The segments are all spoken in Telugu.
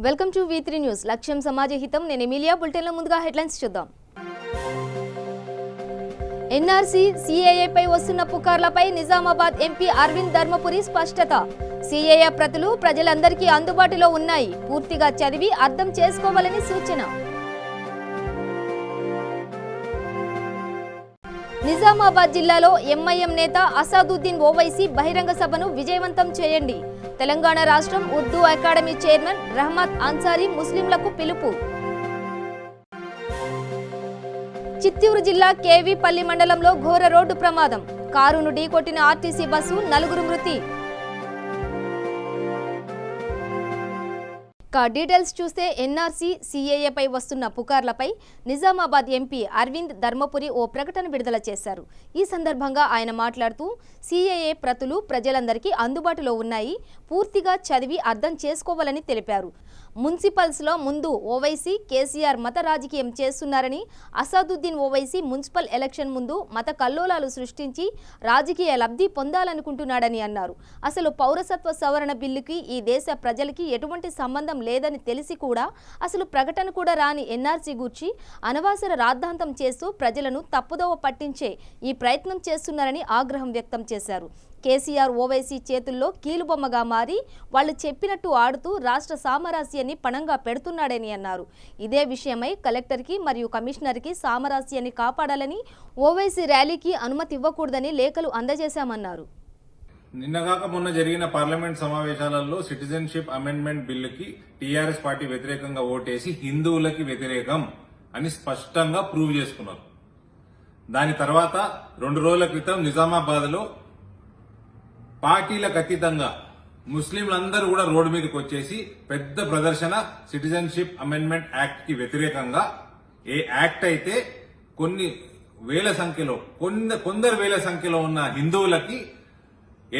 Welcome to V3 news. లక్ష్యం సమాజ హితం. నేను ఎమిలియా. బులెటిన్లో ముందుగా హెడ్లైన్స్ చూద్దాం. ఎన్ఆర్సీ సిఏఏ పై వస్తున్న పుకార్లపై నిజామాబాద్ ఎంపీ అరవింద్ ధర్మపురి స్పష్టత. సిఏఏ ప్రతులు ప్రజలందరికీ అందుబాటులో ఉన్నాయి, పూర్తిగా చదివి అర్థం చేసుకోవాలని సూచన. నిజామాబాద్ జిల్లాలో ఎంఐఎం నేత అసాదుద్దీన్ ఓవైసీ బహిరంగ సభను విజయవంతం చేయండి. తెలంగాణ రాష్ట్రం ఉర్దూ అకాడమీ చైర్మన్ రహమత్ అన్సారీ ముస్లింలకు పిలుపు. చిత్తూరు జిల్లా కేవీపల్లి మండలంలో ఘోర రోడ్డు ప్రమాదం. కారును ఢీకొట్టిన ఆర్టీసీ బస్సు, 4 మృతి. డీటెయిల్స్ చూస్తే ఎన్ఆర్సీ సిఏఏ పై వస్తున్న పుకార్లపై నిజామాబాద్ ఎంపీ అరవింద్ ధర్మపురి ఓ ప్రకటన విడుదల చేశారు. ఈ సందర్భంగా ఆయన మాట్లాడుతూ సిఏఏ ప్రతులు ప్రజలందరికీ అందుబాటులో ఉన్నాయి, పూర్తిగా చదివి అర్థం చేసుకోవాలని తెలిపారు. మున్సిపల్స్లో ముందు ఓవైసీ కేసీఆర్ మత రాజకీయం చేస్తున్నారని, అసాదుద్దీన్ ఓవైసీ మున్సిపల్ ఎలక్షన్ ముందు మత కల్లోలాలు సృష్టించి రాజకీయ లబ్ధి పొందాలనుకుంటున్నాడని అన్నారు. అసలు పౌరసత్వ సవరణ బిల్లుకి ఈ దేశ ప్రజలకి ఎటువంటి సంబంధం లేదని తెలిసి కూడా అసలు ప్రకటన కూడా రాని ఎన్ఆర్సీ గూర్చి అనవసర రాద్ధాంతం చేస్తూ ప్రజలను తప్పుదోవ పట్టించే ఈ ప్రయత్నం చేస్తున్నారని ఆగ్రహం వ్యక్తం చేశారు. కేసీఆర్ ఓవైసీ చేతుల్లో కీలుబొమ్మగా మారి వాళ్ళు చెప్పినట్టు ఆడుతూ రాష్ట్ర సామరస్యాన్ని పణంగా పెడుతున్నాడని అన్నారు. ఇదే విషయమై కలెక్టర్కి మరియు కమిషనర్కి సామరస్యాన్ని కాపాడాలని, ఓవైసీ ర్యాలీకి అనుమతి ఇవ్వకూడదని లేఖలు అందజేశామన్నారు. నిన్నగాక మొన్న జరిగిన పార్లమెంట్ సమావేశాలలో సిటిజన్షిప్ అమెండ్మెంట్ బిల్లుకి టీఆర్ఎస్ పార్టీ వ్యతిరేకంగా ఓటేసి హిందువులకి వ్యతిరేకం అని స్పష్టంగా ప్రూవ్ చేసుకున్నారు. దాని తర్వాత 2 రోజుల క్రితం నిజామాబాద్ లో పార్టీలకు అతీతంగా ముస్లింలందరూ కూడా రోడ్డు మీదకి వచ్చేసి పెద్ద ప్రదర్శన, సిటిజన్షిప్ అమెండ్మెంట్ యాక్ట్ కి వ్యతిరేకంగా. ఏ యాక్ట్ అయితే కొన్ని వేల సంఖ్యలో కొందరు వేల సంఖ్యలో ఉన్న హిందువులకి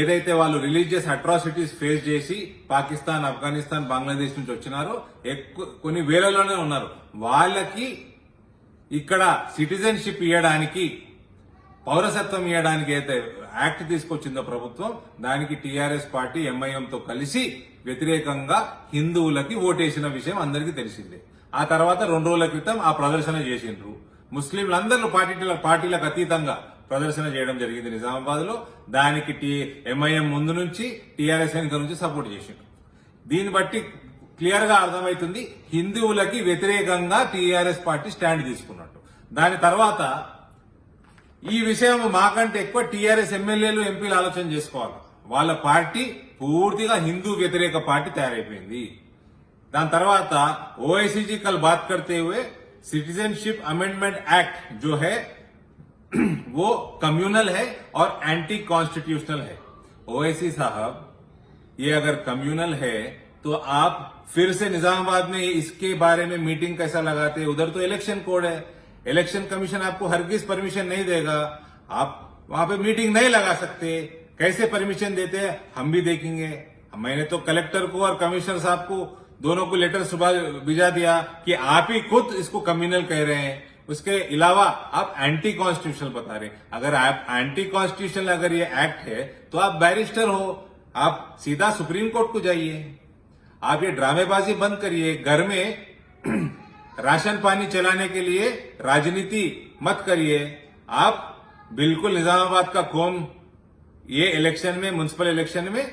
ఏదైతే వాళ్ళు రిలీజియస్ అట్రాసిటీస్ ఫేస్ చేసి పాకిస్తాన్, ఆఫ్ఘనిస్తాన్, బంగ్లాదేశ్ నుంచి వచ్చినారో కొన్ని వేలలోనే ఉన్నారు, వాళ్ళకి ఇక్కడ సిటిజన్షిప్ ఇవ్వడానికి, పౌరసత్వం ఇవ్వడానికి అయితే యాక్ట్ తీసుకొచ్చిందో ప్రభుత్వం, దానికి టీఆర్ఎస్ పార్టీ ఎంఐఎంతో కలిసి వ్యతిరేకంగా హిందువులకి ఓటేసిన విషయం అందరికీ తెలిసిందే. ఆ తర్వాత 2 రోజుల క్రితం ఆ ప్రదర్శన చేసిండ్రు. ముస్లింలందరూ పార్టీలకు అతీతంగా ప్రదర్శన చేయడం జరిగింది నిజామాబాద్ లో. దానికి ఎంఐఎం ముందు నుంచి, టీఆర్ఎస్ వెనుక నుంచి సపోర్ట్ చేసిండ్రు. దీన్ని బట్టి క్లియర్ గా అర్థమవుతుంది హిందువులకి వ్యతిరేకంగా టీఆర్ఎస్ పార్టీ స్టాండ్ తీసుకున్నట్టు. దాని తర్వాత ఈ విషయం మాకంటే ఎక్కువ టీఆర్ఎస్ ఎమ్మెల్యేలు, ఎంపీలు ఆలోచన చేసుకోవాలి. వాళ్ళ పార్టీ పూర్తిగా హిందూ వ్యతిరేక పార్టీ తయారైపోయింది. దాని తర్వాత ఓఐసీజీ కల్ బాత్ కర్తే హుए सिटीजनशिप अमेंडमेंट एक्ट जो है वो कम्युनल है और एंटी कॉन्स्टिट्यूशनल है. ओवैसी साहब, ये अगर कम्युनल है तो आप फिर से निजामाबाद में इसके बारे में मीटिंग कैसा लगाते? उधर तो इलेक्शन कोड है, इलेक्शन कमीशन आपको हरगिज परमिशन नहीं देगा, आप वहां पे मीटिंग नहीं लगा सकते. कैसे परमिशन देते हैं हम भी देखेंगे. मैंने तो कलेक्टर को और कमिश्नर साहब को दोनों को लेटर सुबह भिजा दिया कि आप ही खुद इसको कम्युनल कह रहे हैं. उसके अलावा आप एंटी कॉन्स्टिट्यूशनल बता रहे हैं. अगर आप एंटी कॉन्स्टिट्यूशनल अगर ये एक्ट है तो आप बैरिस्टर हो, आप सीधा सुप्रीम कोर्ट को जाइए. आप ये ड्रामेबाजी बंद करिए. घर में राशन पानी चलाने के लिए राजनीति मत करिए. आप बिल्कुल निजामाबाद का कौम ये इलेक्शन में, म्युनिसिपल इलेक्शन में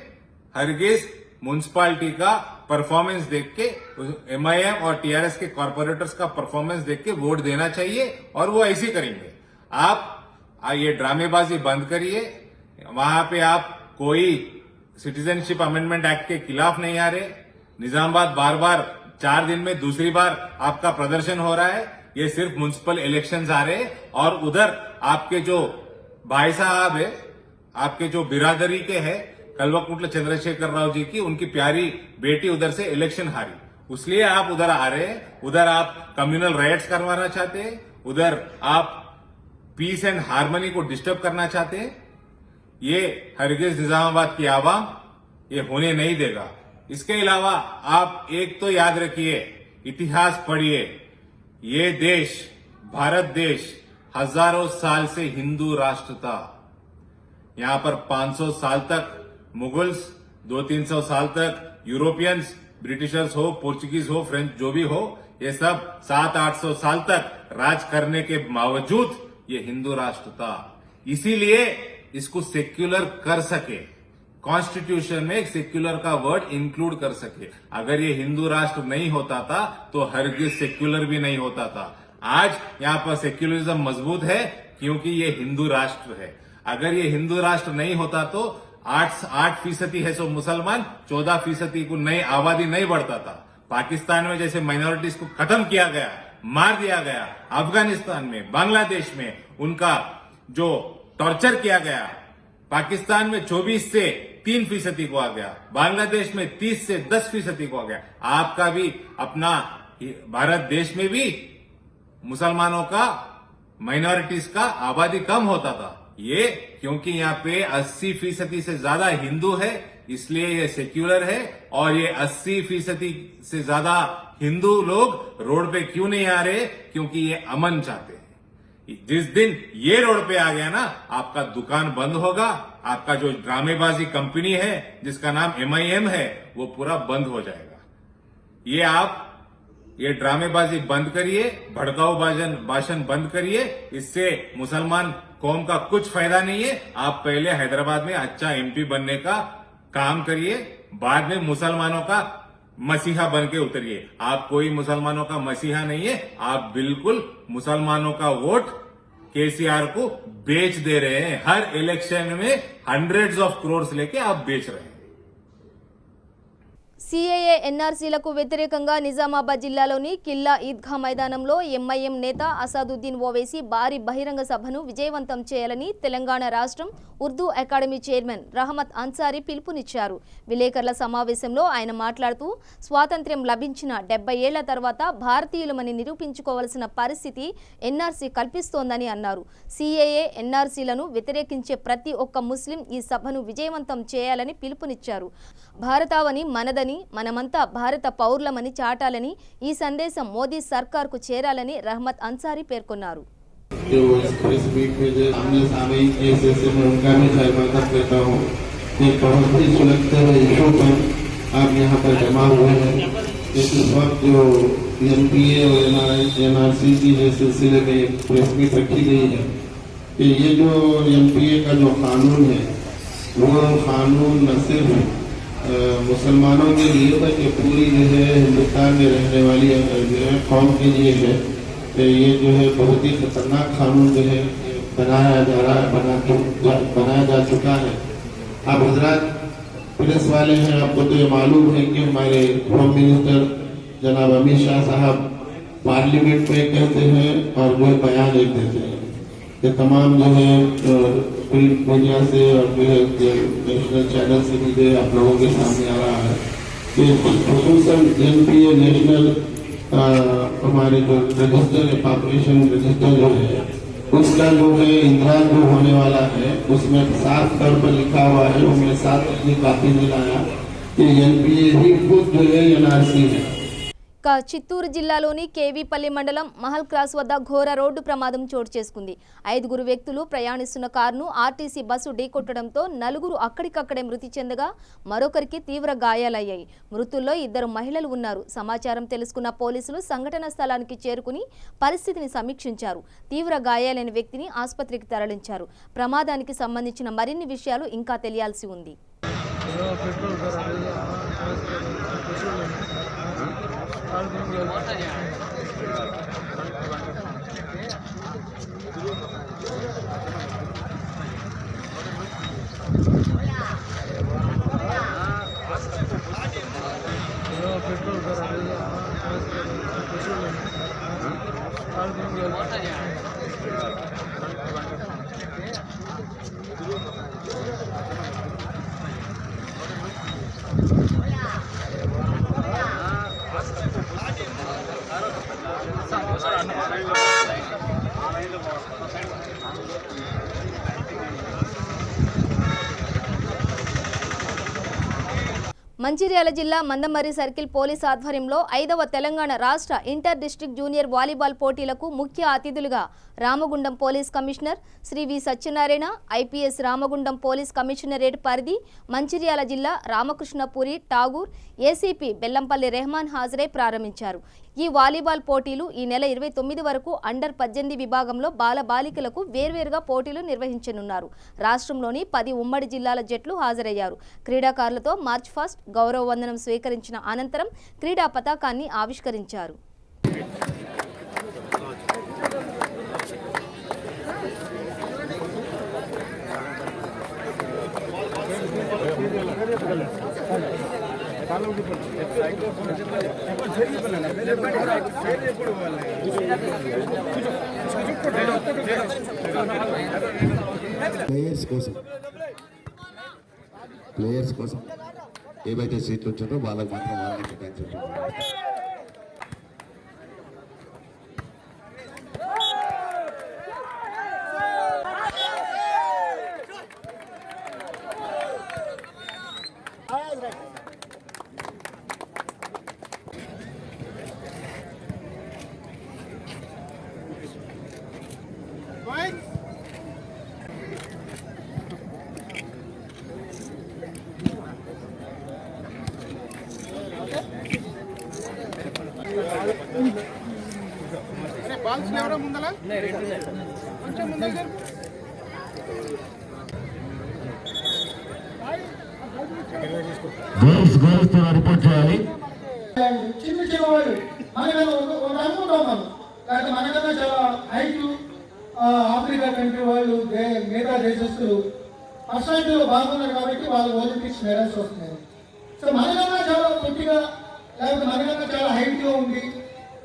हरगिज म्युनिसिपालिटी का परफॉर्मेंस देख के, एमआईएम और टीआरएस के कॉर्पोरेटर्स का परफॉर्मेंस देख के वोट देना चाहिए और वो ऐसे करेंगे. आप ये ड्रामेबाजी बंद करिए. वहां पे आप कोई सिटीजनशिप अमेंडमेंट एक्ट के खिलाफ नहीं आ रहे. निजामाबाद बार बार 4 दिन में दूसरी बार आपका प्रदर्शन हो रहा है. ये सिर्फ म्युनिसिपल इलेक्शंस आ रहे हैं और उधर आपके जो भाई साहब है, आपके जो बिरादरी के हैं, कल्वकुंटला चंद्रशेखर राव जी की उनकी प्यारी बेटी उधर से इलेक्शन हारी, इसलिए आप उधर आ रहे हैं. उधर आप कम्युनल राइट्स करवाना चाहते हैं, उधर आप पीस एंड हार्मनी को डिस्टर्ब करना चाहते हैं. ये हरगिज निजामाबाद की आवाम ये होने नहीं देगा. इसके अलावा आप एक तो याद रखिए, इतिहास पढ़िए. ये देश, भारत देश हजारों साल से हिंदू राष्ट्र था. यहाँ पर 500 साल तक मुगल्स, 200-300 साल तक यूरोपियंस ब्रिटिशर्स हो, पोर्चुगीज हो, फ्रेंच, जो भी हो, ये सब 700-800 साल तक राज करने के बावजूद ये हिंदू राष्ट्र था। इसीलिए इसको सेक्युलर कर सके, कॉन्स्टिट्यूशन में सेक्युलर का वर्ड इंक्लूड कर सके। अगर ये हिंदू राष्ट्र नहीं होता था तो हरगिज सेक्युलर भी नहीं होता था। आज यहाँ पर सेक्युलरिज्म मजबूत है क्योंकि ये हिंदू राष्ट्र है। अगर ये हिंदू राष्ट्र नहीं होता तो 8% है सो मुसलमान, 14% को नई आबादी नहीं बढ़ता था। पाकिस्तान में जैसे माइनॉरिटीज को खत्म किया गया, मार दिया गया, अफगानिस्तान में, बांग्लादेश में उनका जो टॉर्चर किया गया, पाकिस्तान में 24 से 3% को आ गया, बांग्लादेश में 30 से 10% को आ गया। आपका भी अपना भारत देश में भी मुसलमानों का, माइनॉरिटीज का आबादी कम होता था। ये क्योंकि यहाँ पे 80% से ज्यादा हिंदू है, इसलिए ये सेक्युलर है। और ये 80% से ज्यादा हिंदू लोग रोड पे क्यों नहीं आ रहे? क्योंकि ये अमन चाहते हैं। जिस दिन ये रोड पे आ गया ना, आपका दुकान बंद होगा, आपका जो ड्रामेबाजी कंपनी है जिसका नाम MIM है वो पूरा बंद हो जाएगा। ये आप ये ड्रामेबाजी बंद करिए, भड़काऊ भाषण बंद करिए, इससे मुसलमान कौम का कुछ फायदा नहीं है। आप पहले हैदराबाद में अच्छा MP बनने का काम करिए, बाद में मुसलमानों का मसीहा बन के उतरिए। आप कोई मुसलमानों का मसीहा नहीं है, आप बिल्कुल मुसलमानों का वोट KCR को बेच दे रहे हैं। हर इलेक्शन में हंड्रेड्स ऑफ क्रोर्स लेके आप बेच रहे हैं। CAA NRCలకు వ్యతిరేకంగా నిజామాబాద్ జిల్లాలోని కిల్లా ఈద్గా మైదానంలో MIM నేత అసాదుద్దీన్ ఓవైసీ భారీ బహిరంగ సభను విజయవంతం చేయాలని తెలంగాణ రాష్ట్రం ఉర్దూ అకాడమీ చైర్మన్ రహమత్ అన్సారీ పిలుపునిచ్చారు. విలేకరుల సమావేశంలో ఆయన మాట్లాడుతూ స్వాతంత్ర్యం లభించిన 70 ఏళ్ల తర్వాత భారతీయులమని నిరూపించుకోవాల్సిన పరిస్థితి NRC కల్పిస్తోందని అన్నారు. CAA NRCలను వ్యతిరేకించే ప్రతి ఒక్క ముస్లిం ఈ సభను విజయవంతం చేయాలని పిలుపునిచ్చారు. భారతావని మనదని, మనమంతా భారత పౌరులమని చాటాలని ఈ సందేశం మోదీ సర్కార్కు చేరాలని రహమత్ అన్సారీ పేర్కొన్నారు. जो इस वीक में जो आमने सामने केसेस है मैं उनका भी खैरमकदम करता हूँ। एक बहुत ही सुलगते हुए इशू पर आप यहाँ पर जमा हुए हैं। इस वक्त जो MPA और NRC की जो सिलसिले में प्रेस मीट रखी गई है कि ये जो MPA का जो कानून है वो कानून न सिर्फ मुसलमानों के लिए बल्कि पूरी जो है हिंदुस्तान में रहने वाली जो है कौम के लिए है। ये जो है बहुत ही खतरनाक कानून जो है बनाया जा रहा है, बनाया जा चुका है। आप हजरात पुलिस वाले हैं, आपको तो ये मालूम है कि हमारे होम मिनिस्टर जनाब अमित शाह साहब पार्लियामेंट में कहते हैं और वो बयान एक देते हैं। ये तमाम जो है प्रिंट मीडिया से और जो है नेशनल चैनल से भी जो आप लोगों के सामने आ रहा है कि खुसूसन MPA नेशनल हमारे जो रजिस्टर है, पॉपुलेशन रजिस्टर जो है उसका जो है इंद्राज जो होने वाला है उसमें साफ तौर पर लिखा हुआ है, वो मेरे साथ अपनी कापी में लाया कि MPA ही खुद जो है NRC है। చిత్తూరు జిల్లాలోని కేవీపల్లి మండలం మహల్ క్రాస్ వద్ద ఘోర రోడ్డు ప్రమాదం చోటు చేసుకుంది. 5 వ్యక్తులు ప్రయాణిస్తున్న కారును ఆర్టీసీ బస్సు ఢీకొట్టడంతో 4 అక్కడికక్కడే మృతి చెందగా మరొకరికి తీవ్ర గాయాలయ్యాయి. మృతుల్లో 2 మహిళలు ఉన్నారు. సమాచారం తెలుసుకున్న పోలీసులు సంఘటన స్థలానికి చేరుకుని పరిస్థితిని సమీక్షించారు. తీవ్ర గాయాలైన వ్యక్తిని ఆసుపత్రికి తరలించారు. ప్రమాదానికి సంబంధించిన మరిన్ని విషయాలు ఇంకా తెలియాల్సి ఉంది. మంచిర్యాల జిల్లా మందమర్రి సర్కిల్ పోలీస్ ఆధ్వర్యంలో 5వ తెలంగాణ రాష్ట్ర ఇంటర్ డిస్ట్రిక్ట్ జూనియర్ వాలీబాల్ పోటీలకు ముఖ్య అతిథులుగా Ramagundam police commissioner Shri V Satyanarayana, IPS Ramagundam police commissionerate పరిధి, మంచిర్యాల జిల్లా రామకృష్ణపురి ఠాగూర్, ఏసీపీ బెల్లంపల్లి రెహమాన్ హాజరై ప్రారంభించారు. ఈ వాలీబాల్ పోటీలు ఈ నెల 29 వరకు అండర్ 18 విభాగంలో బాలబాలికలకు వేర్వేరుగా పోటీలు నిర్వహించనున్నారు. రాష్ట్రంలోని 10 ఉమ్మడి జిల్లాల జట్లు హాజరయ్యారు. క్రీడాకారులతో మార్చ్ ఫస్ట్ గౌరవ వందనం స్వీకరించిన అనంతరం క్రీడా పతాకాన్ని ఆవిష్కరించారు. ప్లేయర్స్ కోసం ఏవైతే సీట్లు వచ్చారో వాళ్ళకి మాత్రం వాళ్ళని కేటాయించారు. రిపోర్ట్ చేయాలి. చిన్న చిన్న వాళ్ళు మనకన్నా అనుకుంటాం మనం, కానీ మనకన్నా చాలా హైట్ ఆఫ్రికా కంట్రీ వాళ్ళు మిగతా దేశస్తులు పర్సనాలిటీలో బాగున్నారు కాబట్టి వాళ్ళు ఒలింపిక్స్ మెడల్స్ వస్తున్నాయి. సో మనకన్నా చాలా కొద్దిగా లేకపోతే మనకన్నా చాలా హైట్గా ఉంది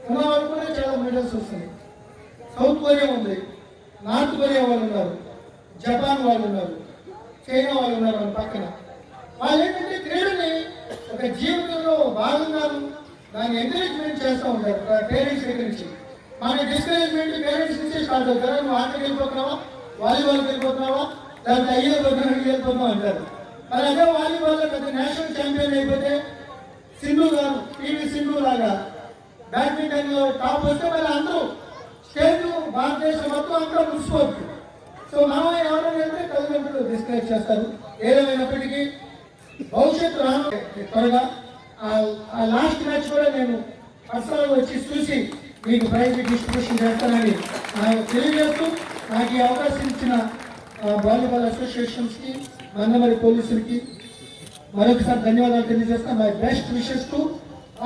ఉన్న వాళ్ళు కూడా చాలా మెడల్స్ వస్తున్నాయి. సౌత్ కొరియా ఉంది, నార్త్ కొరియా వాళ్ళు ఉన్నారు, జపాన్ వాళ్ళు ఉన్నారు, చైనా వాళ్ళు ఉన్నారు మన పక్కన. వాళ్ళు ఏంటంటే క్రీడని ఒక జీవితంలో భాగంగా దాన్ని ఎంకరేజ్మెంట్ చేస్తూ ఉంటారు పేరెంట్స్ దగ్గర నుంచి. మన డిస్కరేజ్మెంట్ పేరెంట్స్ నుంచి స్టార్ట్ అవుతారు. నువ్వు ఆటకి వెళ్ళిపోతున్నావా, వాలీబాల్కి వెళ్ళిపోతున్నావా, లేకపోతే అయ్యేపోతున్నానికి వెళ్ళిపోతున్నావు అంటారు. మరి అదే వాలీబాల్లో పెద్ద నేషనల్ ఛాంపియన్ అయిపోతే సింధు గారు, పివి సింధు లాగా బ్యాడ్మింటన్లో టాప్ వస్తే మరి అందరూ స్టేట్ భారతదేశం మొత్తం అంతా ముసుకోవచ్చు. సో మనం ఎవరైనా వెళ్తే తల్లిదండ్రులు డిస్కరేజ్ చేస్తారు. ఏదేమైనప్పటికీ భవిష్యత్తు త్వరగా ఆ లాస్ట్ మ్యాచ్ కూడా నేను పర్సనల్గా వచ్చి చూసి మీకు ప్రైజ్ డిస్ట్రిబ్యూషన్ చేస్తానని తెలియజేస్తూ నాకు ఈ అవకాశం ఇచ్చిన వాలీబాల్ అసోసియేషన్స్కి, మందమరి పోలీసులకి మరొకసారి ధన్యవాదాలు తెలియజేస్తాను. My best wishes to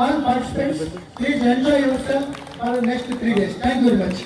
all participants. Please enjoy your self for the next 3 days. Thank you very much.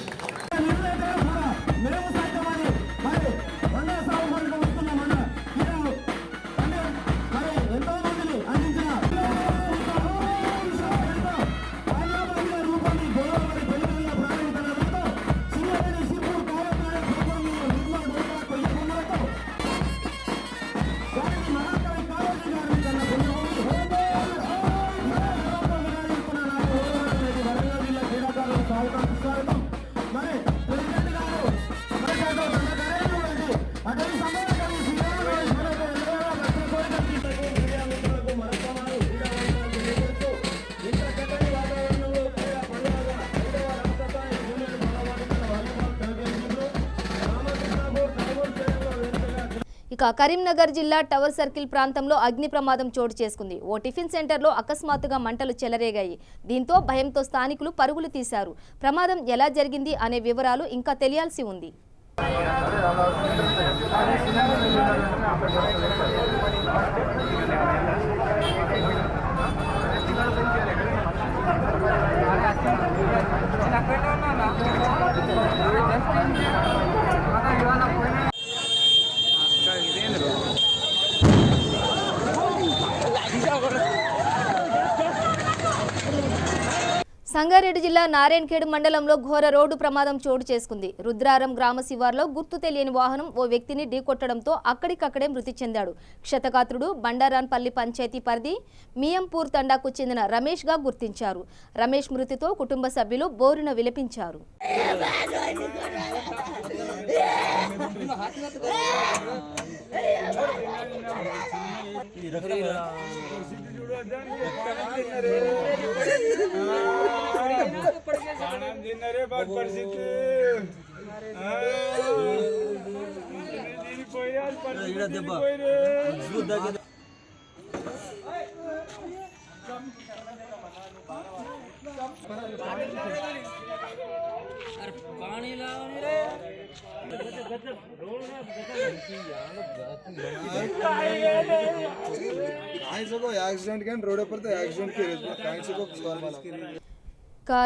ఇక కరీంనగర్ జిల్లా టవర్ సర్కిల్ ప్రాంతంలో అగ్ని ప్రమాదం చోటు చేసుకుంది. ఓ టిఫిన్ సెంటర్లో అకస్మాత్తుగా మంటలు చెలరేగాయి. దీంతో భయంతో స్థానికులు పరుగులు తీశారు. ప్రమాదం ఎలా జరిగింది అనే వివరాలు ఇంకా తెలియాల్సి ఉంది. సంగారెడ్డి జిల్లా నారాయణఖేడ్ మండలంలో ఘోర రోడ్డు ప్రమాదం చోటు చేసుకుంది. రుద్రారం గ్రామ శివార్లో గుర్తు తెలియని వాహనం ఓ వ్యక్తిని ఢీకొట్టడంతో అక్కడికక్కడే మృతి చెందాడు. క్షతగాత్రుడు బండారాన్పల్లి పంచాయతీ పరిధి మియంపూర్ తండాకు చెందిన రమేష్ గా గుర్తించారు. రమేష్ మృతితో కుటుంబ సభ్యులు బోరున విలపించారు.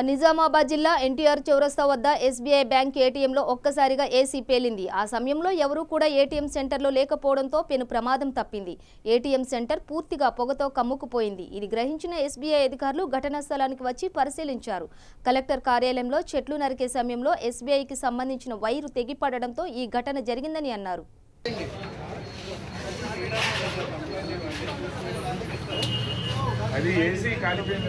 నిజామాబాద్ జిల్లా ఎన్టీఆర్ చౌరస్తా వద్ద ఎస్బీఐ బ్యాంక్ ఏటీఎంలో ఒక్కసారిగా ఏసీ పేలింది. ఆ సమయంలో ఎవరూ కూడా ఏటీఎం సెంటర్లో లేకపోవడంతో పెను ప్రమాదం తప్పింది. ఏటీఎం సెంటర్ పూర్తిగా పొగతో కమ్ముకుపోయింది. ఇది గ్రహించిన ఎస్బీఐ అధికారులు ఘటనా స్థలానికి వచ్చి పరిశీలించారు. కలెక్టర్ కార్యాలయంలో చెట్లు నరికే సమయంలో ఎస్బీఐకి సంబంధించిన వైరు తెగిపడడంతో ఈ ఘటన జరిగిందని అన్నారు. అది ఏసీ కాలిపోయింది.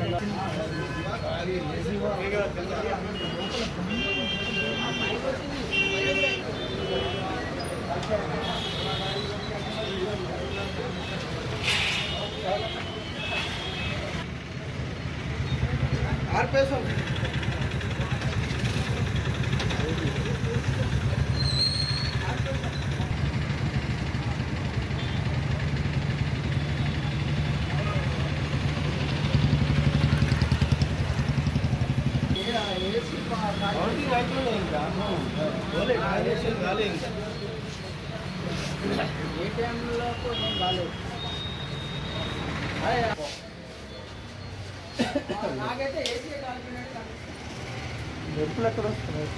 మెరుపులు ఎక్కడ వస్తున్నాయి?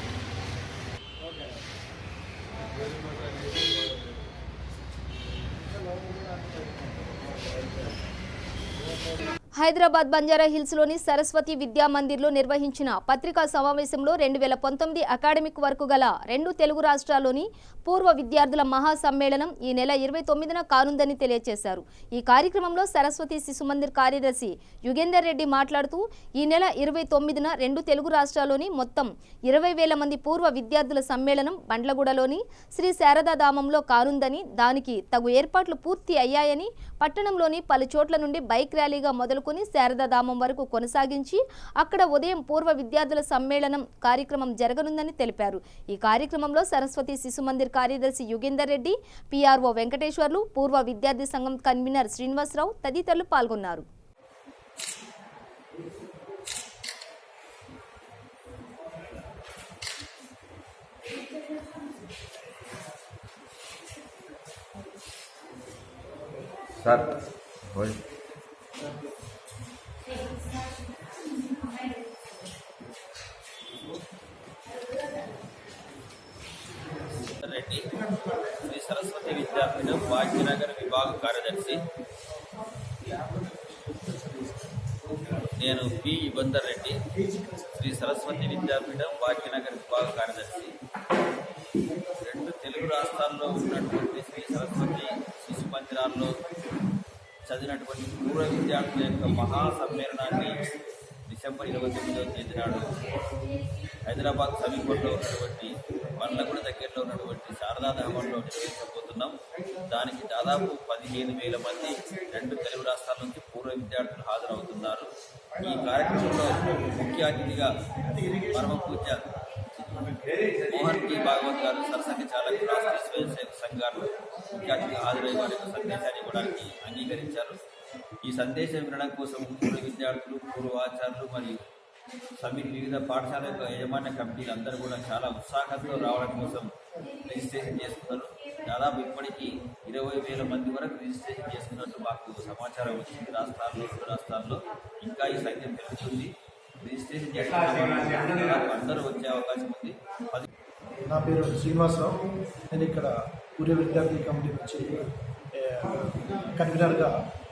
హైదరాబాద్ బంజారా హిల్స్ లోని సరస్వతి విద్యా మందిర్లో నిర్వహించిన పత్రికా సమావేశంలో 2019 అకాడమిక్ వరకు గల 2 తెలుగు రాష్ట్రాల్లోని పూర్వ విద్యార్థుల మహాసమ్మేళనం ఈ నెల 29న కానుందని తెలియజేశారు. ఈ కార్యక్రమంలో సరస్వతి శిశు మందిర్ కార్యదర్శి యుగేందర్ రెడ్డి మాట్లాడుతూ ఈ నెల 29న 2 తెలుగు రాష్ట్రాల్లోని మొత్తం 20,000 మంది పూర్వ విద్యార్థుల సమ్మేళనం బండ్లగూడలోని శ్రీ శారదాధామంలో కానుందని, దానికి తగు ఏర్పాట్లు పూర్తి అయ్యాయని, పట్టణంలోని పలు చోట్ల నుండి బైక్ ర్యాలీగా మొదలుకొని శారదాధామం వరకు కొనసాగించి అక్కడ ఉదయం పూర్వ విద్యార్థుల సమ్మేళనం కార్యక్రమం జరగనుందని తెలిపారు. ఈ కార్యక్రమంలో సరస్వతి శిశు మందిర్ కార్యదర్శి యుగేందర్ రెడ్డి, పిఆర్ఓ వెంకటేశ్వర్లు, పూర్వ విద్యార్థి సంఘం కన్వీనర్ శ్రీనివాసరావు తదితరులు పాల్గొన్నారు. రెడ్డి, శ్రీ సరస్వతి విద్యాపీఠం భాగ్యనగర్ విభాగ కార్యదర్శి. నేను పి యుగంధర్ రెడ్డి, శ్రీ సరస్వతి విద్యాపీఠం భాగ్యనగర్ విభాగ కార్యదర్శి. 2 తెలుగు రాష్ట్రాల్లో ఉన్నటువంటి శ్రీ సరస్వతి శిశు మందిరాల్లో చదివినటువంటి పూర్వ విద్యార్థుల యొక్క మహాసమ్మేళనాన్ని డిసెంబర్ 29వ తేదీ నాడు హైదరాబాద్ సమీపంలో ఉన్నటువంటి బండ్లగూడ దగ్గరలో ఉన్నటువంటి శారదాధామంలో నిర్వహించబోతున్నాం. దానికి దాదాపు 15,000 మంది 2 తెలుగు రాష్ట్రాల నుంచి పూర్వ విద్యార్థులు హాజరవుతున్నారు. ఈ కార్యక్రమంలో ముఖ్య అతిథిగా పరమ పూజ్య మోహన్ టి భాగవత్ గారు, సరసంఘ చాలకులు, రాష్ట్రీయ స్వయం సేవక సంఘాలు ముఖ్య అతిథిగా హాజరై వారి యొక్క సందేశాన్ని ఇవ్వడానికి అంగీకరించారు. ఈ సందేశం వినడం కోసం పూర్వ విద్యార్థులు, పూర్వ ఆచార్యులు మరియు వివిధ పాఠశాల యొక్క యాజమాన్య కమిటీలు అందరూ కూడా చాలా ఉత్సాహంతో రావడం కోసం రిజిస్ట్రేషన్ చేసుకున్నారు. దాదాపు ఇప్పటికీ 20,000 మంది వరకు రిజిస్ట్రేషన్ చేసుకున్నట్టు మాకు సమాచారం వచ్చింది. 2 రాష్ట్రాల్లో ఇంకా ఈ సంఖ్య పెరుగుతుంది. రిజిస్ట్రేషన్ చేసుకున్న అందరూ వచ్చే అవకాశం ఉంది. నా పేరు శ్రీనివాసరావు. నేను ఇక్కడ పూర్వ విద్యార్థి కమిటీ నుంచి కన్వీనర్గా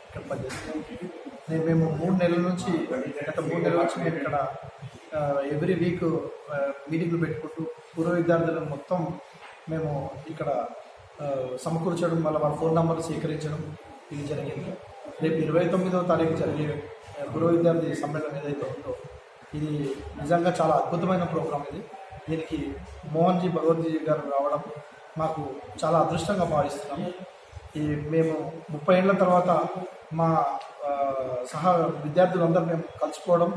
ఇక్కడ పనిచేస్తున్నాను. మేము 3 నెలల నుంచి మేము ఇక్కడ ఎవ్రీ వీక్ మీటింగ్లు పెట్టుకుంటూ పూర్వ విద్యార్థులను మొత్తం మేము ఇక్కడ సమకూర్చడం, వల్ల వాళ్ళ ఫోన్ నెంబర్లు సేకరించడం ఇది జరిగింది. రేపు 29వ తారీఖు జరిగే పూర్వ విద్యార్థి సమ్మేళనం ఏదైతే ఉందో ఇది నిజంగా చాలా అద్భుతమైన ప్రోగ్రాం. దీనికి మోహన్ జీ భగవద్జీ గారు రావడం మాకు చాలా అదృష్టంగా భావిస్తున్నాము. మేము 30 ఏళ్ల తర్వాత మా సహా విద్యార్థులందరూ మేము కలుసుకోవడం,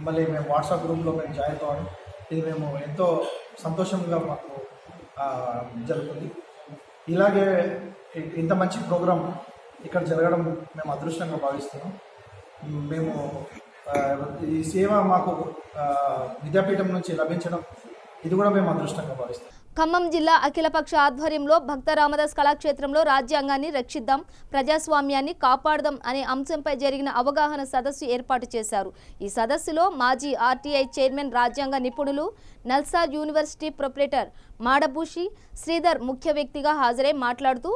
మళ్ళీ మేము వాట్సాప్ గ్రూప్లో మేము జాయిన్ అవ్వడం, ఇది మేము ఎంతో సంతోషంగా మాకు జరుగుతుంది. ఇలాగే ఇంత మంచి ప్రోగ్రాం ఇక్కడ జరగడం మేము అదృష్టంగా భావిస్తున్నాం. మేము ఈ సేవ మాకు విద్యాపీఠం నుంచి లభించడం ఇది కూడా మేము అదృష్టంగా భావిస్తాం. ఖమ్మం జిల్లా అఖిలపక్ష ఆధ్వర్యంలో భక్త రామదాస్ కళాక్షేత్రంలో రాజ్యాంగాన్ని రక్షిద్దాం, ప్రజాస్వామ్యాన్ని కాపాడదాం అనే అంశంపై జరిగిన అవగాహన సదస్సు ఏర్పాటు చేశారు. ఈ సదస్సులో మాజీ ఆర్టీఐ చైర్మన్, రాజ్యాంగ నిపుణులు, నల్సార్ యూనివర్సిటీ ప్రొఫెసర్ మాడభూషి శ్రీధర్ ముఖ్య వ్యక్తిగా హాజరై మాట్లాడుతూ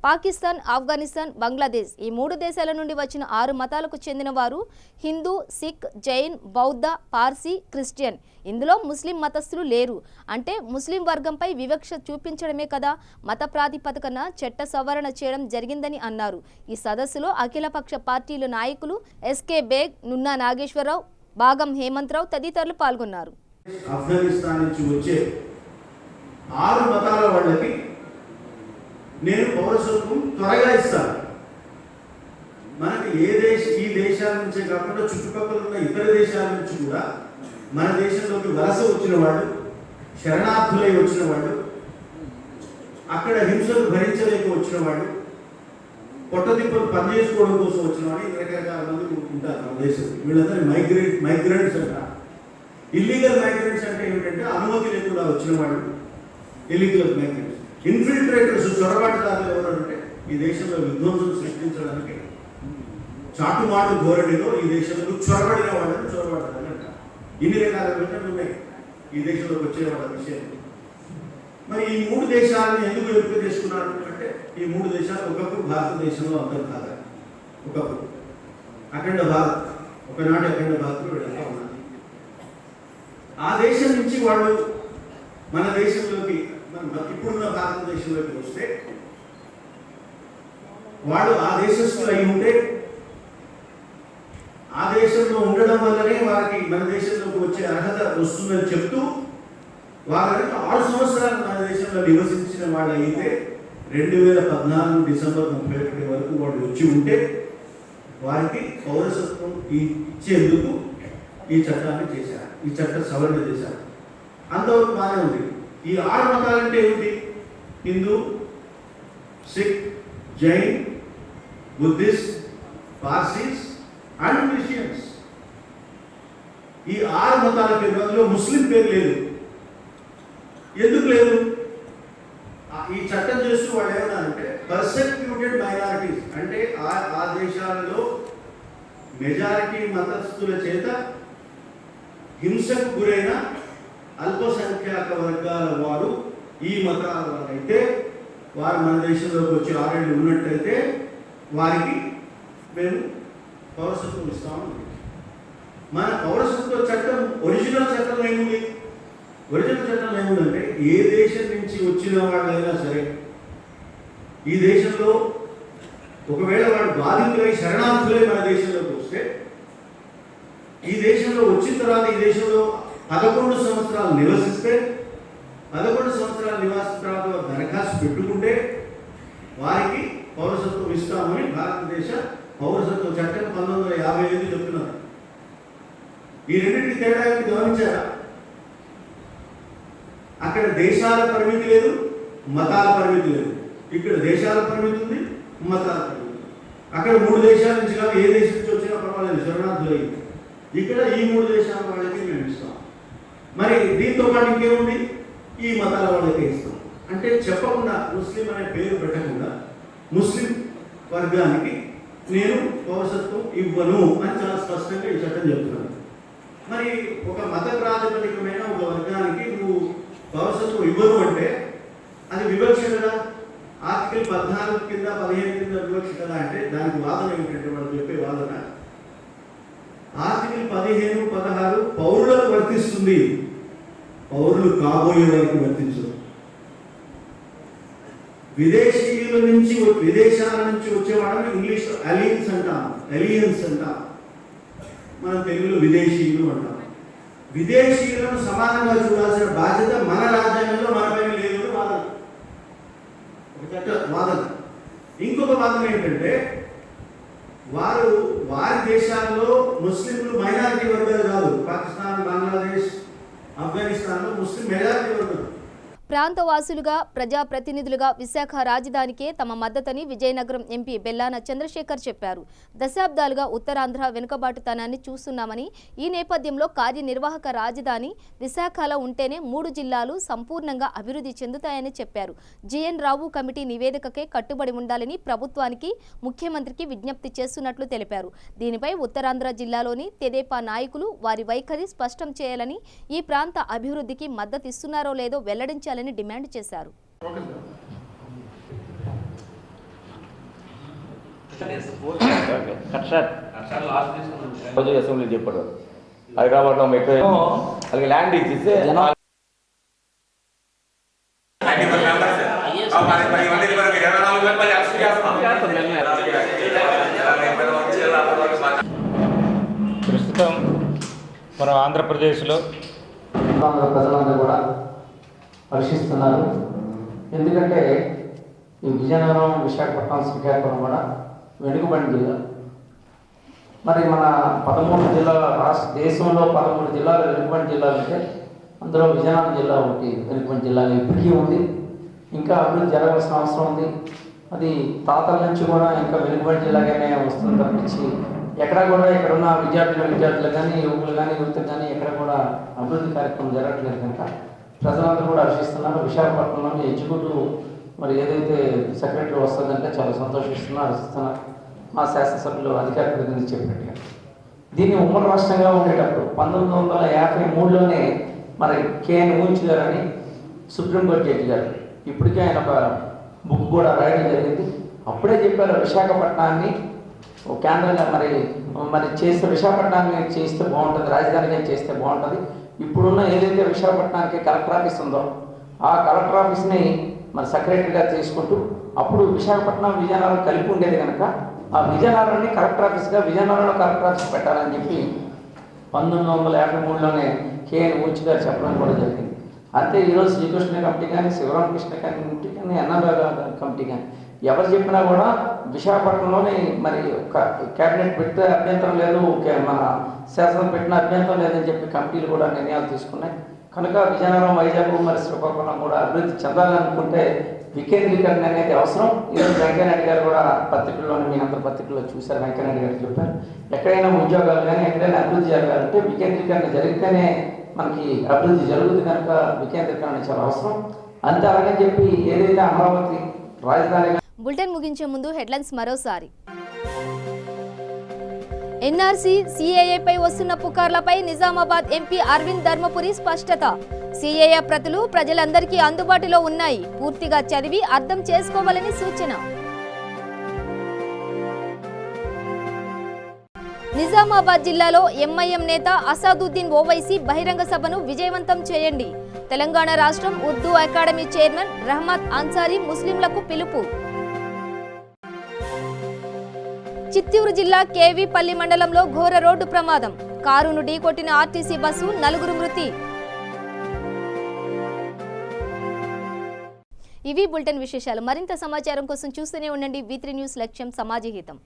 పాకిస్తాన్, ఆఫ్ఘనిస్తాన్, బంగ్లాదేశ్ ఈ 3 దేశాల నుండి వచ్చిన 6 మతాలకు చెందిన వారు హిందూ, సిక్, జైన్, బౌద్ధ, పార్సీ, క్రిస్టియన్. ఇందులో ముస్లిం మతస్థులు లేరు. అంటే ముస్లిం వర్గంపై వివక్ష చూపించడమే కదా మత ప్రాతిపదికన చట్ట సవరణ చేయడం జరిగిందని అన్నారు. ఈ సదస్సులో అఖిలపక్ష పార్టీల నాయకులు ఎస్కే బేగ్, నున్నా నాగేశ్వరరావు, బాగం హేమంతరావు తదితరులు పాల్గొన్నారు. ఆఫ్ఘనిస్తాన్ నుంచి వచ్చే 6 మతాల వాళ్ళకి నేను పౌరసత్వం త్వరగా ఇస్తాను. మనకి ఈ దేశాల నుంచే కాకుండా చుట్టుపక్కల ఉన్న ఇతర దేశాల నుంచి కూడా మన దేశంలోకి వలస వచ్చిన వాళ్ళు, శరణార్థులై వచ్చిన వాళ్ళు, అక్కడ హింసలు భరించలేక వచ్చిన వాళ్ళు, పొట్టదిప్పులు పనిచేసుకోవడం కోసం వచ్చిన వాళ్ళు రకరకాల మంది ఉంటారు మన దేశంలో. వీళ్ళందరూ మైగ్రెంట్స్ అంటారు. ఇల్లీగల్ మైగ్రెంట్స్ అంటే ఏమిటంటే అనుమతి లేకుండా వచ్చిన వాళ్ళు ఇల్లీగల్ మైగ్రెంట్స్. ఇన్ఫిల్ట్రేటర్స్, చొరబాటుదారులు ఎవరంటే ఈ దేశంలో విధ్వంసం సృష్టించడానికి చాటుమాటు ధోరణిలో ఈ దేశంలో చొరబడిన వాళ్ళని చొరబాటుదారులు అంటారు. ఇన్ని రకాల విషయాలు ఉన్నాయి ఈ దేశంలోకి వచ్చే వాళ్ళ విషయం. మరి ఈ 3 దేశాలను ఎందుకు ఎంపిక చేసుకున్నారు అంటే ఈ 3 దేశాలు ఒకప్పుడు భారతదేశంలో అంతర్భాగం, ఒకప్పుడు అఖండ భారత్, ఒకనాటి అఖండ భారత్లో వీళ్ళంతా ఉన్నారు. ఆ దేశం నుంచి వాళ్ళు మన దేశంలోకి, ఇప్పుడున్న భారతదేశంలోకి వస్తే వాళ్ళు ఆ దేశస్తులు అయి ఉంటే ఆ దేశంలో ఉండడం వల్లనే వారికి మన దేశంలోకి వచ్చే అర్హత వస్తుందని చెప్తూ వారికి 6 సంవత్సరాలు మన దేశంలో నివసించిన వాళ్ళు అయితే 2014 డిసెంబర్ 31 వరకు వాళ్ళు వచ్చి ఉంటే వారికి పౌరసత్వం ఇచ్చేందుకు ఈ చట్టాన్ని చేశారు, ఈ చట్ట సవరణ చేశారు. అంతవరకు బాగానే ఉంది. ఈ 6 మతాలంటే ఏమిటి? Hindu, Sikh, Jain, Buddhist, Parsis and Christians. ఈ 6 మతాల పేరులో ముస్లిం పేరు లేదు. ఎందుకు లేదు? ఈ చట్టం చేస్తూ వాళ్ళు ఏమన్నారంటే పర్సెక్యూటెడ్ మైనారిటీస్, అంటే ఆ దేశాలలో మెజారిటీ మతస్థుల చేత హింసకు గురైన అల్పసంఖ్యాక వర్గాల వారు ఈ మతాల వాళ్ళైతే వారు మన దేశంలోకి వచ్చి 6 ఏళ్ళు ఉన్నట్టయితే వారికి మేము పౌరసత్వం ఇస్తాము. మన పౌరసత్వ చట్టం ఒరిజినల్ చట్టం ఏముంది? ఒరిజినల్ చట్టం ఏముందంటే ఏ దేశం నుంచి వచ్చిన వాళ్ళైనా సరే ఈ దేశంలో ఒకవేళ వాడు బాధితులై శరణార్థులై మన దేశంలోకి వస్తే ఈ దేశంలో వచ్చిన తర్వాత ఈ దేశంలో 11 సంవత్సరాలు నివసిస్తే 11 సంవత్సరాల నివాసం తర్వాత దరఖాస్తు పెట్టుకుంటే వారికి పౌరసత్వం ఇస్తామని భారతదేశ పౌరసత్వ చట్టం 1955 చెప్తున్నారు. ఈ రెండింటికి తేడా గమనించారా? అక్కడ దేశాల పరిమితి లేదు, మతాల పరిమితి లేదు. ఇక్కడ దేశాల పరిమితి ఉంది, మతాల పరిమితి. అక్కడ 3 దేశాల నుంచి కాదు, ఏ దేశం నుంచి వచ్చినా పర్వాలేదు, శరణార్థులైంది. ఇక్కడ ఈ 3 దేశాల వాళ్ళకి మేము ఇస్తాం. మరి దీంతో పాటు ఇంకేముంది? ఈ మతాల వాళ్ళకే ఇస్తాం. అంటే చెప్పకుండా, ముస్లిం అనే పేరు పెట్టకుండా ముస్లిం వర్గానికి నేను పౌరసత్వం ఇవ్వను అని చాలా స్పష్టంగా ఈ చట్టం చెప్తున్నాను. మరి ఒక మత ప్రాతిపదికమైన ఒక వర్గానికి నువ్వు పౌరసత్వం ఇవ్వను అంటే అది వివక్ష కదా. ఆర్టికల్ 14 కింద 15 కింద వివక్ష కదా. అంటే దానికి వాదన ఏమిటంటే వాళ్ళు చెప్పే వాదన ఆర్టికల్ 15, 16 పౌరులకు వర్తిస్తుంది, పౌరులు కాబోయే వారికి వర్తించదు. విదేశాల నుంచి వచ్చేవాళ్ళని ఇంగ్లీష్ అలియన్స్ అంటాం, మన తెలుగులో విదేశీయులు అంటాం. విదేశీయులను సమానంగా చూడాల్సిన బాధ్యత మన రాజ్యాంగంలో మన పైన లేదు వాదన, ఒక చట్ట వాదన. ఇంకొక వాదన ఏంటంటే వారు వారి దేశాల్లో ముస్లింలు మైనారిటీ వర్గాలు కాదు. పాకిస్తాన్, బంగ్లాదేశ్, ఆఫ్ఘనిస్తాన్లో ముస్లిం మెజారిటీ వర్గాలు. ప్రాంతవాసులుగా ప్రజాప్రతినిధులుగా విశాఖ రాజధానికే తమ మద్దతని విజయనగరం ఎంపీ బెల్లాన చంద్రశేఖర్ చెప్పారు. దశాబ్దాలుగా ఉత్తరాంధ్ర వెనుకబాటుతనాన్ని చూస్తున్నామని, ఈ నేపథ్యంలో కార్యనిర్వాహక రాజధాని విశాఖలో ఉంటేనే 3 జిల్లాలు సంపూర్ణంగా అభివృద్ధి చెందుతాయని చెప్పారు. జిఎన్ రావు కమిటీ నివేదికకే కట్టుబడి ఉండాలని ప్రభుత్వానికి, ముఖ్యమంత్రికి విజ్ఞప్తి చేస్తున్నట్లు తెలిపారు. దీనిపై ఉత్తరాంధ్ర జిల్లాలోని తెదేపా నాయకులు వారి వైఖరి స్పష్టం చేయాలని, ఈ ప్రాంత అభివృద్ధికి మద్దతిస్తున్నారో లేదో వెల్లడించాలని డిమాండ్ చేశారు. అసెంబ్లీ చెప్పాడు హైదరాబాద్లో అలాగే ల్యాండ్ ఇచ్చేస్తే ప్రస్తుతం మన ఆంధ్రప్రదేశ్లో ప్రజలందరూ కూడా హర్షిస్తున్నారు. ఎందుకంటే ఈ విజయనగరం, విశాఖపట్నం, శ్రీకాకుళం కూడా వెనుకబడిన జిల్లా. మరి మన 13 జిల్లాల దేశంలో 13 జిల్లాలు వెనుకబడిన జిల్లాలు అంటే అందులో విజయనగరం జిల్లా ఒకటి వెనుకబడిన జిల్లాగా ఇప్పటికీ ఉంది. ఇంకా అభివృద్ధి జరగాల్సిన అవసరం ఉంది. అది తాతల నుంచి కూడా ఇంకా వెనుకబడిన జిల్లాగానే వస్తుంది తప్పించి ఎక్కడ కూడా ఇక్కడ ఉన్న విద్యార్థులు కానీ యువకులు కానీ యువతకు కానీ ఎక్కడ కూడా అభివృద్ధి కార్యక్రమం జరగట్లేదు. కనుక ప్రజలందరూ కూడా హర్షిస్తున్నారు. విశాఖపట్నంలోని ఎగ్జిక్యూటివ్ మరి ఏదైతే సెక్రటరీ వస్తుందంటే చాలా సంతోషిస్తున్నారు, హర్షిస్తున్నారు. మా శాసనసభ్యులు అధికార ప్రతినిధి చెప్పినట్టుగా దీన్ని ఉమ్మడి రాష్ట్రంగా ఉండేటప్పుడు 1953లోనే మరి కేఎన్ మూంచి గారు అని సుప్రీంకోర్టు జడ్జి గారు, ఇప్పటికే ఆయన ఒక బుక్ కూడా రాయడం జరిగింది. అప్పుడే చెప్పారు విశాఖపట్నాన్ని కేంద్రంగా మరి చేస్తే విశాఖపట్నాన్ని చేస్తే బాగుంటుంది, రాజధానిగా చేస్తే బాగుంటుంది. ఇప్పుడున్న ఏదైతే విశాఖపట్నానికి కలెక్టర్ ఆఫీస్ ఉందో ఆ కలెక్టర్ ఆఫీస్ని మరి సెక్రటరీగా తీసుకుంటూ అప్పుడు విశాఖపట్నం, విజయనగరం కలిపి ఉండేది కనుక ఆ విజయనగరాన్ని కలెక్టర్ ఆఫీస్గా విజయనగరంలో కలెక్టర్ ఆఫీస్ పెట్టాలని చెప్పి 1953లోనే కేఎన్ మూంచి గారు చెప్పడం కూడా జరిగింది. అంతే ఈరోజు శ్రీకృష్ణ కమిటీ కానీ, శివరామకృష్ణ కమిటీ కానీ, ఎన్ఆర్ఆర్ కమిటీ కానీ ఎవరు చెప్పినా కూడా విశాఖపట్నంలోనే మరి క్యాబినెట్ పెడితే అభ్యంతరం లేదు, మన శాసనం పెట్టిన అభ్యంతరం లేదని చెప్పి కమిటీలు కూడా నిర్ణయాలు తీసుకున్నాయి. కనుక విజయనగరం, వైజాగ్, మరి శ్రీకాకుళం కూడా అభివృద్ధి చెందాలనుకుంటే వికేంద్రీకరణ అనేది అవసరం. ఈరోజు వెంకయ్యనాయుడు గారు కూడా పత్రికల్లోనే, మీ అందరి పత్రికల్లో చూశారు, వెంకయ్యనాయుడు గారు చెప్పారు ఎక్కడైనా ఉద్యోగాలు కానీ ఎక్కడైనా అభివృద్ధి జరగాలంటే వికేంద్రీకరణ జరిగితేనే మనకి అభివృద్ధి జరుగుతుంది. కనుక వికేంద్రీకరణ చాలా అవసరం. అంతే అలాగే చెప్పి ఏదైతే అమరావతి రాజధాని. బులెటిన్ ముగించే ముందు హెడ్లైన్స్ మరోసారి. ఎన్ఆర్సీ, సిఏఏపై వస్తున్న పుకార్లపై నిజామాబాద్ ఎంపీ అరవింద్ ధర్మపురి స్పష్టత. సిఏఏ ప్రతులు ప్రజలందరికీ అందుబాటులో ఉన్నాయి, పూర్తిగా చదివి అర్థం చేసుకోవాలని సూచన. నిజామాబాద్ జిల్లాలో ఎంఐఎం నేత అసాదుద్దీన్ ఓవైసీ బహిరంగ సభను విజయవంతం చేయండి. తెలంగాణ రాష్ట్రం ఉర్దూ అకాడమీ చైర్మన్ రహమత్ అన్సారీ ముస్లింలకు పిలుపు. చిత్తూరు జిల్లా కేవీపల్లి మండలంలో ఘోర రోడ్డు ప్రమాదం, కారును ఢీకొట్టిన ఆర్టీసీ బస్సు, 4 మృతి. ఇవి బులెటిన్ విశేషాలు. మరింత సమాచారం కోసం చూస్తూనే ఉండండి V3 న్యూస్, లక్ష్యం సమాజహితం.